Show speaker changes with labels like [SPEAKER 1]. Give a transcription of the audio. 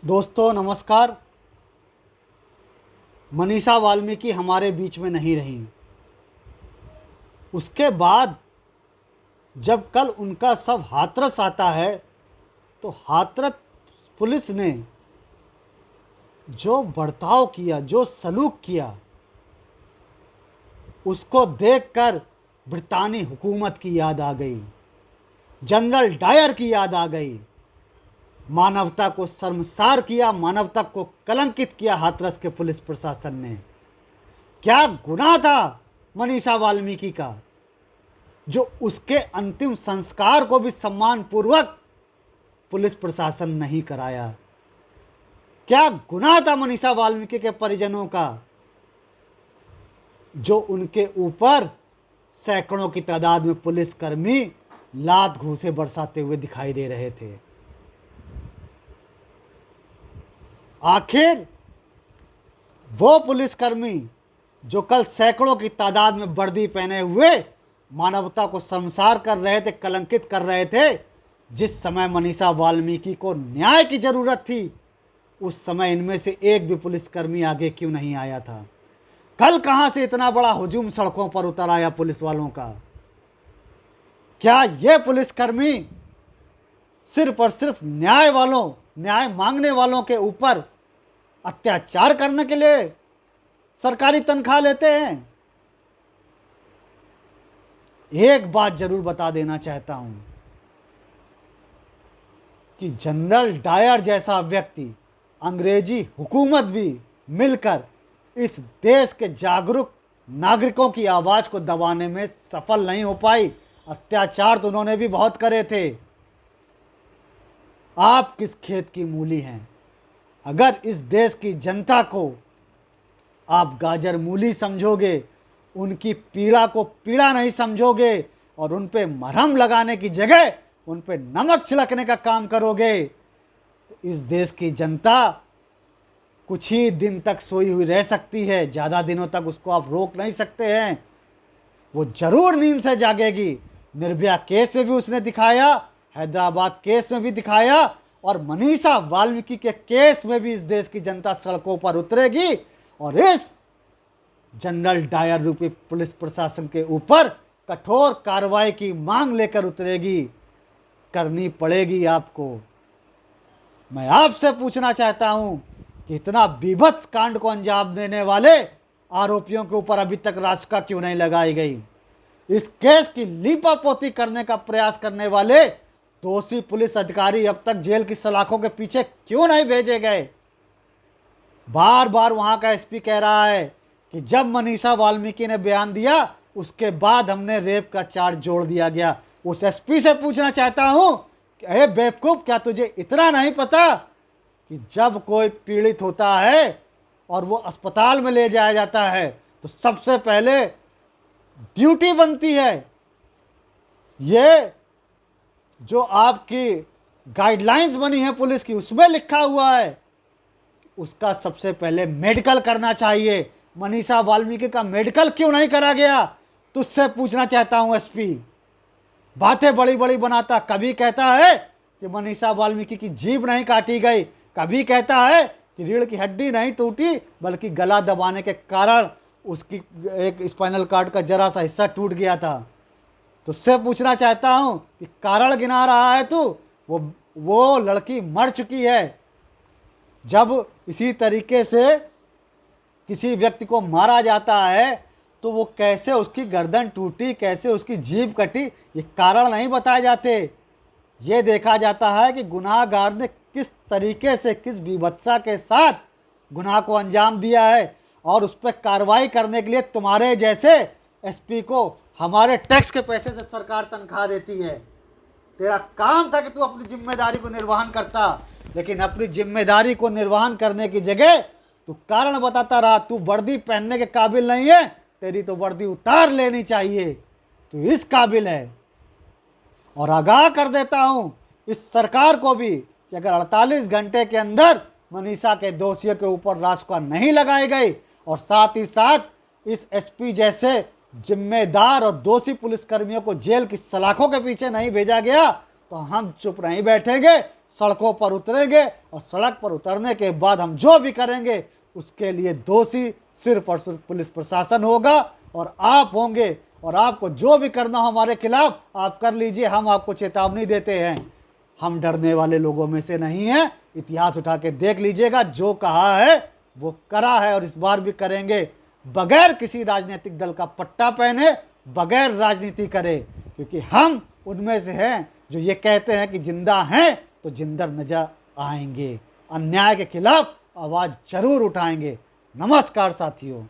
[SPEAKER 1] दोस्तों नमस्कार। मनीषा वाल्मीकि हमारे बीच में नहीं रही। उसके बाद जब कल उनका शव हाथरस आता है तो हाथरस पुलिस ने जो बर्ताव किया, जो सलूक किया, उसको देखकर ब्रितानी हुकूमत की याद आ गई, जनरल डायर की याद आ गई। मानवता को शर्मसार किया, मानवता को कलंकित किया हाथरस के पुलिस प्रशासन ने। क्या गुनाह था मनीषा वाल्मीकि का, जो उसके अंतिम संस्कार को भी सम्मानपूर्वक पुलिस प्रशासन नहीं कराया? क्या गुनाह था मनीषा वाल्मीकि के परिजनों का, जो उनके ऊपर सैकड़ों की तादाद में पुलिसकर्मी लात घूंसे बरसाते हुए दिखाई दे रहे थे? आखिर वो पुलिसकर्मी जो कल सैकड़ों की तादाद में वर्दी पहने हुए मानवता को शर्मसार कर रहे थे, कलंकित कर रहे थे, जिस समय मनीषा वाल्मीकि को न्याय की जरूरत थी, उस समय इनमें से एक भी पुलिसकर्मी आगे क्यों नहीं आया था? कल कहां से इतना बड़ा हुजूम सड़कों पर उतर आया पुलिस वालों का? क्या ये पुलिसकर्मी सिर्फ और सिर्फ न्याय मांगने वालों के ऊपर अत्याचार करने के लिए सरकारी तनख्वाह लेते हैं? एक बात जरूर बता देना चाहता हूं कि जनरल डायर जैसा व्यक्ति, अंग्रेजी हुकूमत भी मिलकर इस देश के जागरूक नागरिकों की आवाज को दबाने में सफल नहीं हो पाई। अत्याचार तो उन्होंने भी बहुत करे थे। आप किस खेत की मूली हैं? अगर इस देश की जनता को आप गाजर मूली समझोगे, उनकी पीड़ा को पीड़ा नहीं समझोगे और उन पे मरहम लगाने की जगह उन पे नमक छिड़कने का काम करोगे, तो इस देश की जनता कुछ ही दिन तक सोई हुई रह सकती है। ज़्यादा दिनों तक उसको आप रोक नहीं सकते हैं। वो जरूर नींद से जागेगी। निर्भया केस में भी उसने दिखाया, हैदराबाद केस में भी दिखाया, और मनीषा वाल्मीकि के केस में भी इस देश की जनता सड़कों पर उतरेगी और इस जनरल डायर रूपी पुलिस प्रशासन के ऊपर कठोर कार्रवाई की मांग लेकर उतरेगी। करनी पड़ेगी आपको। मैं आपसे पूछना चाहता हूं कि इतना बीभत्स कांड को अंजाम देने वाले आरोपियों के ऊपर अभी तक रासुका क्यों नहीं लगाई गई? इस केस की लीपापोती करने का प्रयास करने वाले दोषी पुलिस अधिकारी अब तक जेल की सलाखों के पीछे क्यों नहीं भेजे गए? बार बार वहां का एसपी कह रहा है कि जब मनीषा वाल्मीकि ने बयान दिया उसके बाद हमने रेप का चार्ज जोड़ दिया गया। उस एसपी से पूछना चाहता हूं कि अरे बेवकूफ, क्या तुझे इतना नहीं पता कि जब कोई पीड़ित होता है और वो अस्पताल में ले जाया जाता है तो सबसे पहले ड्यूटी बनती है, ये जो आपकी गाइडलाइंस बनी है पुलिस की उसमें लिखा हुआ है, उसका सबसे पहले मेडिकल करना चाहिए। मनीषा वाल्मीकि का मेडिकल क्यों नहीं करा गया? तुझसे पूछना चाहता हूं एसपी। बातें बड़ी बड़ी बनाता, कभी कहता है कि मनीषा वाल्मीकि की जीभ नहीं काटी गई, कभी कहता है कि रीढ़ की हड्डी नहीं टूटी बल्कि गला दबाने के कारण उसकी एक स्पाइनल कार्ड का जरा सा हिस्सा टूट गया था। तो उससे पूछना चाहता हूं कि कारण गिना रहा है तू? वो लड़की मर चुकी है। जब इसी तरीके से किसी व्यक्ति को मारा जाता है तो वो कैसे उसकी गर्दन टूटी, कैसे उसकी जीभ कटी, ये कारण नहीं बताए जाते। ये देखा जाता है कि गुनाहगार ने किस तरीके से, किस विवत्सा के साथ गुनाह को अंजाम दिया है, और उस पर कार्रवाई करने के लिए तुम्हारे जैसे एसपी को हमारे टैक्स के पैसे से सरकार तनख्वाह देती है। तेरा काम था कि तू अपनी जिम्मेदारी को निर्वहन करता, लेकिन अपनी जिम्मेदारी को निर्वहन करने की जगह तू कारण बताता रहा। तू वर्दी पहनने के काबिल नहीं है, तेरी तो वर्दी उतार लेनी चाहिए। तू इस काबिल है। और आगाह कर देता हूं इस सरकार को भी कि अगर 48 घंटे के अंदर मनीषा के दोषियों के ऊपर रासुका नहीं लगाई गई और साथ ही साथ इस एसपी जैसे जिम्मेदार और दोषी पुलिसकर्मियों को जेल की सलाखों के पीछे नहीं भेजा गया तो हम चुप नहीं बैठेंगे। सड़कों पर उतरेंगे और सड़क पर उतरने के बाद हम जो भी करेंगे उसके लिए दोषी सिर्फ और सिर्फ पुलिस प्रशासन होगा और आप होंगे। और आपको जो भी करना हो हमारे खिलाफ आप कर लीजिए, हम आपको चेतावनी देते हैं। हम डरने वाले लोगों में से नहीं हैं। इतिहास उठा के देख लीजिएगा, जो कहा है वो करा है और इस बार भी करेंगे, बगैर किसी राजनीतिक दल का पट्टा पहने, बगैर राजनीति करे, क्योंकि हम उनमें से हैं जो ये कहते हैं कि जिंदा हैं तो जिंदा नजर आएंगे, अन्याय के खिलाफ आवाज़ जरूर उठाएंगे। नमस्कार साथियों।